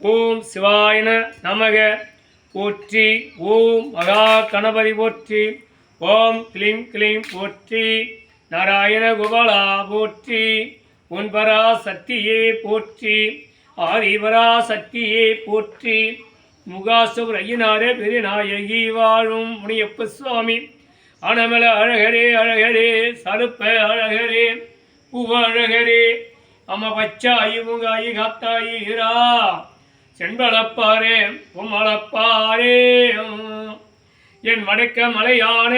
ஓம் சிவாயன நமக போற்றி. ஓம் மகா கணபதி போற்றி. ஓம் கிளீம் கிளீம் போற்றி. நாராயண கோபாலா போற்றி. ஒன்பரா சக்தியே போற்றி. ஆதிபரா சக்தியே போற்றி. முகாசுவர் ஐயனாரே பெருநாயகி வாழும் முனியப்ப சுவாமி அனமல அழகரே அழகரே சருப்ப அழகரே பூவ அழகரே அம்மா பச்சாயி முகாயி காத்தாயி இரா செண்பளப்பாரே பொம்மளப்பாரே என் வடக்க மலையான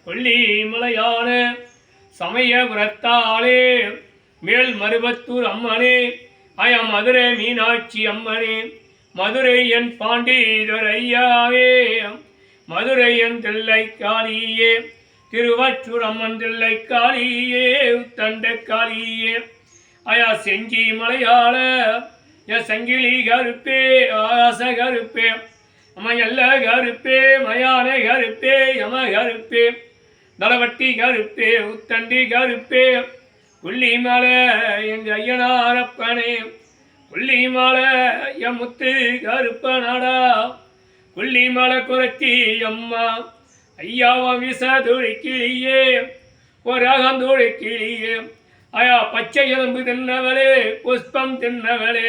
கொல்லி மலையான சமயபுரத்தாளே மேல் மருவத்தூர் அம்மனே ஆயா மதுரை மீனாட்சி அம்மனே மதுரை என் பாண்டீதர் ஐயாவே மதுரை என் தில்லை காளியே திருவற்றூர் அம்மன் தில்லை காளியே உத்தண்ட காளியே ஆயா செஞ்சி மலையாள என் சங்கிலி கருப்பே ஆச கருப்பே அம்மா எல்ல கருப்பே மயான கருப்பே யம கருப்பே தளவட்டி கருப்பே உத்தண்டி கருப்பே கொல்லி மலை எங்க ஐயனாரப்பனே கொல்லி மலை என் முத்து கருப்பனடா கொல்லி மலை குரத்தி அம்மா ஐயாவம் விச துடிக்கிளியே ஒரு அகந்தோடிக்கிளியே ஆயா பச்சை எலும்பு தின்னவளே புஷ்பம் தின்னவளே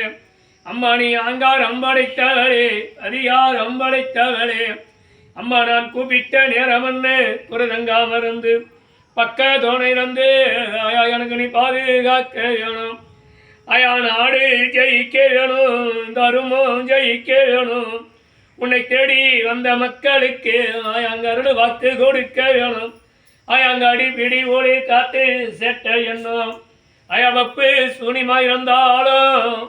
அம்மா நீ ஆங்காரம் படைத்தவளே அதிகார் அம்படைத்தவளே அம்மா நான் கூப்பிட்ட நேரம் என்ன குரதங்கா மருந்து பக்க தோணை வந்து ஆயா எனக்கு நீ பாதுகாக்க வேணும் ஆயா நாடு ஜெயிக்க வேணும் தருமம் ஜெயிக்க வேணும் உன்னை தேடி வந்த மக்களுக்கு ஆயாங்க அருள் வாக்கு கொடுக்க வேணும் ஆயாங்க அடிப்பிடி ஓடி காத்து செட்ட எண்ணம் ஆயா வப்பு சூனிமா இருந்தாலும்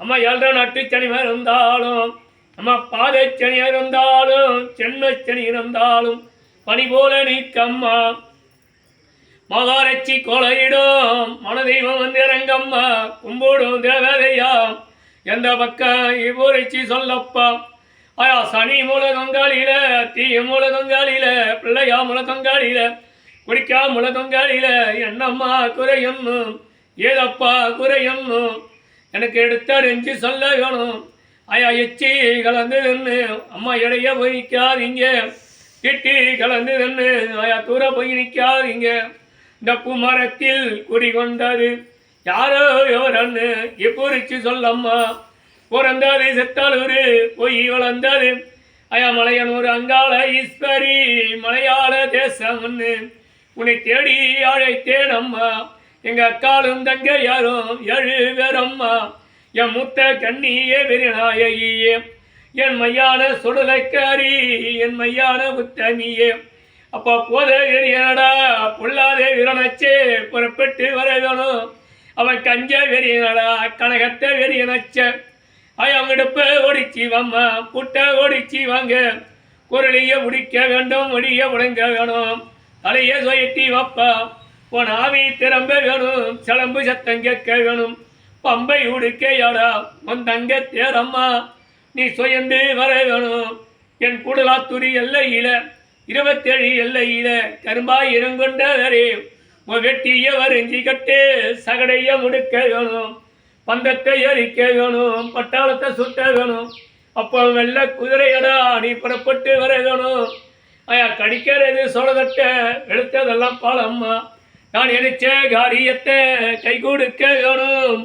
அம்மா ஏழரை நாட்டு சனிமா இருந்தாலும் அம்மா பாதச்சனியா இருந்தாலும் சென்னச்சனி இருந்தாலும் பனி போல நீக்கம்மா மகாரட்சி கொலையிடும் மனதெய்வம் வந்து இறங்கம்மா கும்போடும் தேவதையா எந்த பக்கம் இவ்வூரிச்சி சொல்லப்பா ஆயா சனி மூலகங்காலில தீ மூலகங்காலில பிள்ளையா மூலகங்காலில குடிக்கா மூலகங்காலில என்னம்மா குறையும் ஏதப்பா குறையும் எனக்கு எடுத்தறிஞ்சு சொல்ல வேணும் ஆயா எச்சி கலந்து நின்று அம்மா இடைய போய் நிற்காதீங்க திட்டி கலந்து நின்று ஆயா தூர போய் நிற்காதீங்க இந்த பூமரத்தில் குடிகொண்டது யாரோ யோரன்னு எப்பூரிச்சு சொல்லம்மா பிறந்தது செத்தாலூர் பொய் வளர்ந்தது ஆயா மலையனூர் அங்காள ஈஸ்வரி மலையாள தேசம் ஒன்று உன்னை தேடி அழைத்தேன் அம்மா எங்க அக்காலும் தங்க யாரும் 7 பேரம்மா என் மூத்த கண்ணியே பெருநாயகியே என் மையான சுடலைக்காரி என் மையான புத்தனியே அப்பா போத வெறியனடா பொல்லாதே விரணச்சே புறப்பட்டு வரவேணும் அவன் கஞ்ச வெறியனடா கனகத்தை வெறியனச்ச ஆயா அவங்கிடப்ப ஓடிச்சி வாம்மா புட்ட ஓடிச்சி வாங்க குரலிய முடிக்க வேண்டும் முடிய உடங்க வேணும் தலைய சொயட்டி வாப்பா உன் ஆவி திறம்ப வேணும் சிலம்பு சத்தம் கேட்க வேணும் பம்பை உடுக்கையாடா உன் தங்க தேரம்மா நீ சுயந்து வர வேணும் என் கூடலாத்துரி எல்லையில 27 எல்லையில கரும்பாய் இருங்கொண்டவரே உன் வெட்டிய வரிஞ்சி கட்டு சகடைய முடுக்க வேணும் பந்தத்தை எரிக்க வேணும் பட்டாளத்தை சுட்ட வேணும் அப்போ வெள்ள குதிரையடா நீ புறப்பட்டு வர வேணும் ஆயா கடிக்கிறது சோழதட்ட வெளுத்ததெல்லாம் பாலம்மா நான் நினைச்ச காரியத்தை கை கொடுக்க வேணும்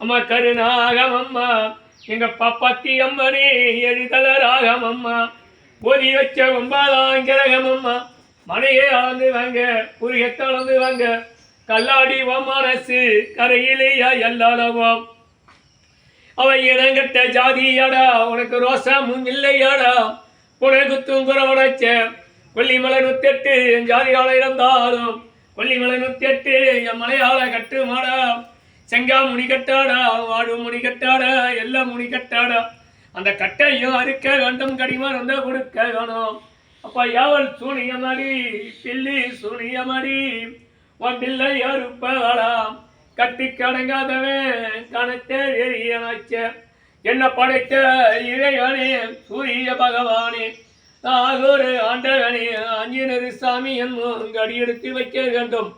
அம்மா கருநாகம் அம்மா எங்க பாப்பாத்தி அம்மனே எரிதல ராகம் அம்மா போதி வச்ச 9ஆம் கிரகம் அம்மா மனையே அளந்து வாங்க புரியத்தை அளந்து வாங்க கல்லாடி மனசு கரையிலேயா எல்லாளவோம் அவை இடங்கட்ட ஜாதியாடா உனக்கு ரோசமும் இல்லையாடா உனக்கு தூங்குறவனச்ச கொல்லிமலை 108 என் ஜாதியால இருந்தாலும் கொல்லிமலை 108 என் மலையாள கட்டு மாடா செங்கா முனி கட்டாடா வாடு முனி கட்டாடா எல்லாம் முனி கட்டாடா அந்த கட்டையும் அறுக்க வேண்டும் கடிமா இருந்தா கொடுக்க வேணும் அப்பா யாவல் சூனியமாடி பில்லி சூனியமாடி உன் பிள்ளை அறுப்பவாடா கட்டி கடங்காதவன் கணத்தே எரியனாச்ச என்ன படைத்த இறைவனே சூரிய பகவானே நாகூர் ஆண்டவனே ஆஞ்சநேயர் சாமி என்னும் கடி எடுத்து வைக்க வேண்டும்